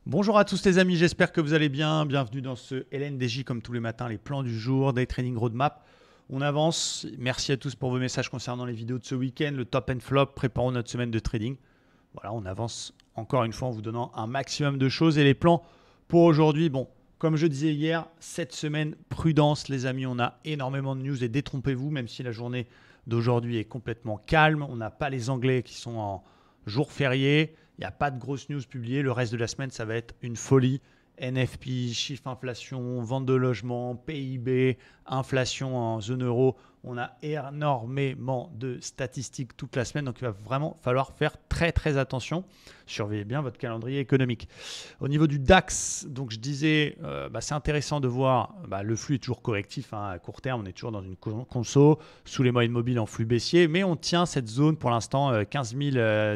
Bonjour à tous les amis, j'espère que vous allez bien. Bienvenue dans ce LNDJ comme tous les matins, les plans du jour, des trading roadmap. On avance. Merci à tous pour vos messages concernant les vidéos de ce week-end, le top and flop, préparons notre semaine de trading. Voilà, on avance encore une fois en vous donnant un maximum de choses et les plans pour aujourd'hui. Bon, comme je disais hier, cette semaine, prudence les amis, on a énormément de news et détrompez-vous, même si la journée d'aujourd'hui est complètement calme. On n'a pas les Anglais qui sont en jour férié. Il n'y a pas de grosses news publiées. Le reste de la semaine, ça va être une folie. NFP, chiffre inflation, vente de logement, PIB, inflation en zone euro. On a énormément de statistiques toute la semaine, donc il va vraiment falloir faire très très attention. Surveillez bien votre calendrier économique. Au niveau du DAX, donc je disais, c'est intéressant de voir, le flux est toujours correctif, hein, à court terme, on est toujours dans une conso, sous les moyennes mobiles en flux baissier, mais on tient cette zone pour l'instant 15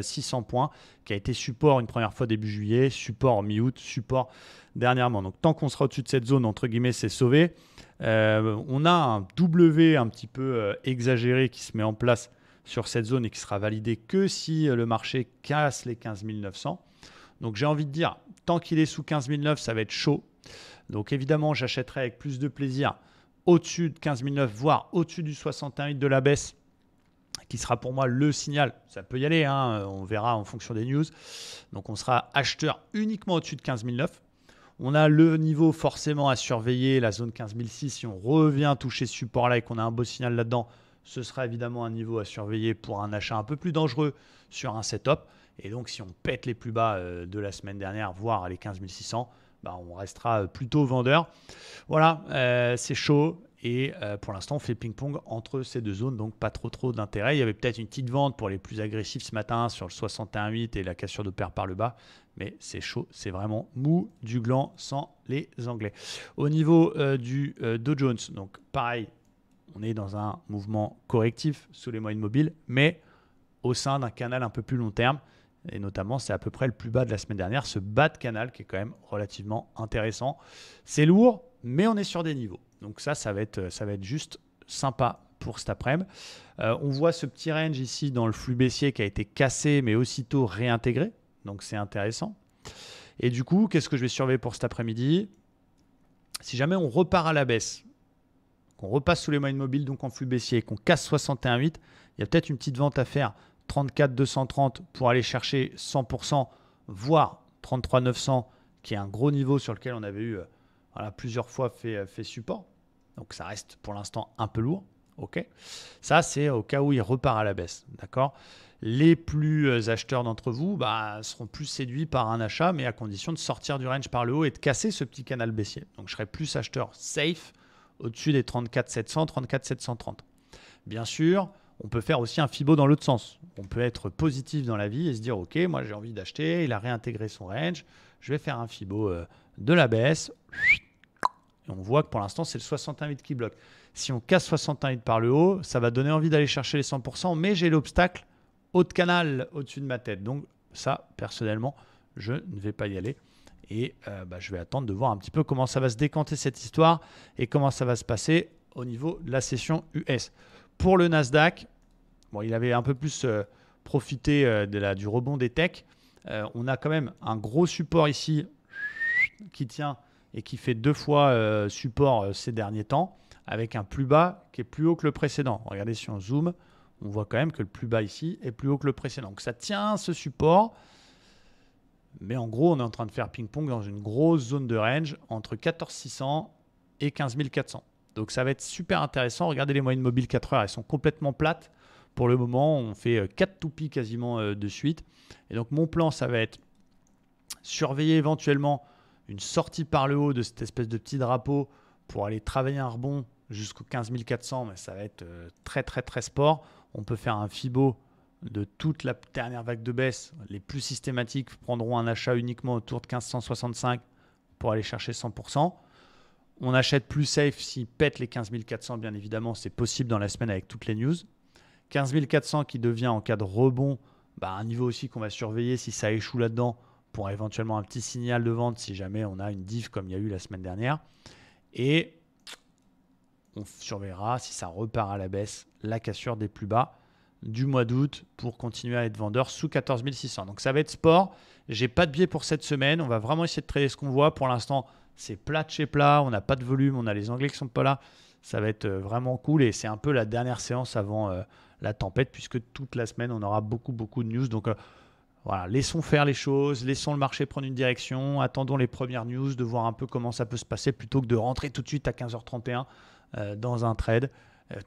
600 points, qui a été support une première fois début juillet, support mi-août, support dernièrement. Donc tant qu'on sera au-dessus de cette zone, entre guillemets, c'est sauvé. On a un W un petit peu exagéré qui se met en place sur cette zone et qui sera validé que si le marché casse les 15 900. Donc j'ai envie de dire, tant qu'il est sous 15 900, ça va être chaud. Donc évidemment, j'achèterai avec plus de plaisir au-dessus de 15 900, voire au-dessus du 61,8 de la baisse, qui sera pour moi le signal. Ça peut y aller, hein, on verra en fonction des news. Donc on sera acheteur uniquement au-dessus de 15 900. On a le niveau forcément à surveiller, la zone 15 600. Si on revient toucher ce support-là et qu'on a un beau signal là-dedans, ce sera évidemment un niveau à surveiller pour un achat un peu plus dangereux sur un setup. Et donc, si on pète les plus bas de la semaine dernière, voire les 15 600, on restera plutôt vendeur. Voilà, c'est chaud. Et pour l'instant, on fait ping-pong entre ces deux zones, donc pas trop d'intérêt. Il y avait peut-être une petite vente pour les plus agressifs ce matin sur le 61,8 et la cassure de paire par le bas. Mais c'est chaud, c'est vraiment mou du gland sans les Anglais. Au niveau du Dow Jones, donc pareil, on est dans un mouvement correctif sous les moyennes mobiles, mais au sein d'un canal un peu plus long terme. Et notamment, c'est à peu près le plus bas de la semaine dernière, ce bas de canal qui est quand même relativement intéressant. C'est lourd, mais on est sur des niveaux. Donc ça va être juste sympa pour cet après-midi. On voit ce petit range ici dans le flux baissier qui a été cassé, mais aussitôt réintégré. Donc c'est intéressant. Et du coup, qu'est-ce que je vais surveiller pour cet après-midi? Si jamais on repart à la baisse, qu'on repasse sous les moyennes mobiles, donc en flux baissier, qu'on casse 61,8, il y a peut-être une petite vente à faire 34 230 pour aller chercher 100%, voire 33 900, qui est un gros niveau sur lequel on avait eu plusieurs fois fait support. Donc ça reste pour l'instant un peu lourd. Ok. Ça, c'est au cas où il repart à la baisse. D'accord. Les plus acheteurs d'entre vous seront plus séduits par un achat, mais à condition de sortir du range par le haut et de casser ce petit canal baissier. Donc je serai plus acheteur safe au-dessus des 34 700, 34 730. Bien sûr, on peut faire aussi un FIBO dans l'autre sens. On peut être positif dans la vie et se dire, ok, moi j'ai envie d'acheter, il a réintégré son range, je vais faire un FIBO de la baisse. Et on voit que pour l'instant, c'est le 61,8 qui bloque. Si on casse 61,8 par le haut, ça va donner envie d'aller chercher les 100%, mais j'ai l'obstacle haut de canal au-dessus de ma tête. Donc ça, personnellement, je ne vais pas y aller. Et je vais attendre de voir un petit peu comment ça va se décanter cette histoire et comment ça va se passer au niveau de la session US. Pour le Nasdaq, il avait un peu plus profité du rebond des techs. On a quand même un gros support ici qui tient et qui fait deux fois support ces derniers temps, avec un plus bas qui est plus haut que le précédent. Regardez, si on zoome, on voit quand même que le plus bas ici est plus haut que le précédent. Donc ça tient ce support. Mais en gros, on est en train de faire ping-pong dans une grosse zone de range entre 14 600 et 15 400. Donc ça va être super intéressant. Regardez les moyennes mobiles 4 heures, elles sont complètement plates. Pour le moment, on fait 4 toupies quasiment de suite. Et donc mon plan, ça va être surveiller éventuellement une sortie par le haut de cette espèce de petit drapeau pour aller travailler un rebond jusqu'aux 15 400. Mais ça va être très sport. On peut faire un FIBO de toute la dernière vague de baisse. Les plus systématiques prendront un achat uniquement autour de 1565 pour aller chercher 100%. On achète plus safe s'il pète les 15 400, bien évidemment. C'est possible dans la semaine avec toutes les news. 15 400 qui devient en cas de rebond un niveau aussi qu'on va surveiller si ça échoue là-dedans pour éventuellement un petit signal de vente si jamais on a une diff comme il y a eu la semaine dernière. Et on surveillera si ça repart à la baisse, la cassure des plus bas du mois d'août pour continuer à être vendeur sous 14 600. Donc ça va être sport. J'ai pas de biais pour cette semaine. On va vraiment essayer de trader ce qu'on voit. Pour l'instant, c'est plat de chez plat. On n'a pas de volume. On a les Anglais qui sont pas là. Ça va être vraiment cool. Et c'est un peu la dernière séance avant la tempête, puisque toute la semaine, on aura beaucoup de news. Donc voilà, laissons faire les choses, laissons le marché prendre une direction, attendons les premières news, de voir un peu comment ça peut se passer plutôt que de rentrer tout de suite à 15h31 dans un trade,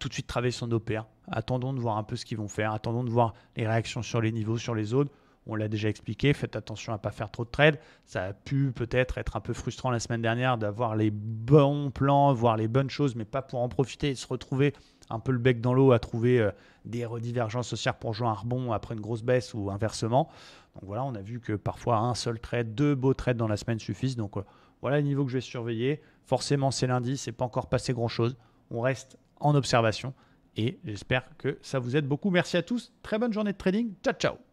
tout de suite travailler son OPR. Attendons de voir un peu ce qu'ils vont faire, attendons de voir les réactions sur les niveaux, sur les zones. On l'a déjà expliqué, faites attention à ne pas faire trop de trades. Ça a pu peut-être être un peu frustrant la semaine dernière d'avoir les bons plans, voir les bonnes choses, mais pas pour en profiter et se retrouver un peu le bec dans l'eau à trouver des redivergences haussières pour jouer un rebond après une grosse baisse ou inversement. Donc voilà, on a vu que parfois un seul trade, 2 beaux trades dans la semaine suffisent. Donc voilà le niveau que je vais surveiller. Forcément, c'est lundi, c'est pas encore passé grand-chose. On reste en observation et j'espère que ça vous aide beaucoup. Merci à tous, très bonne journée de trading. Ciao, ciao.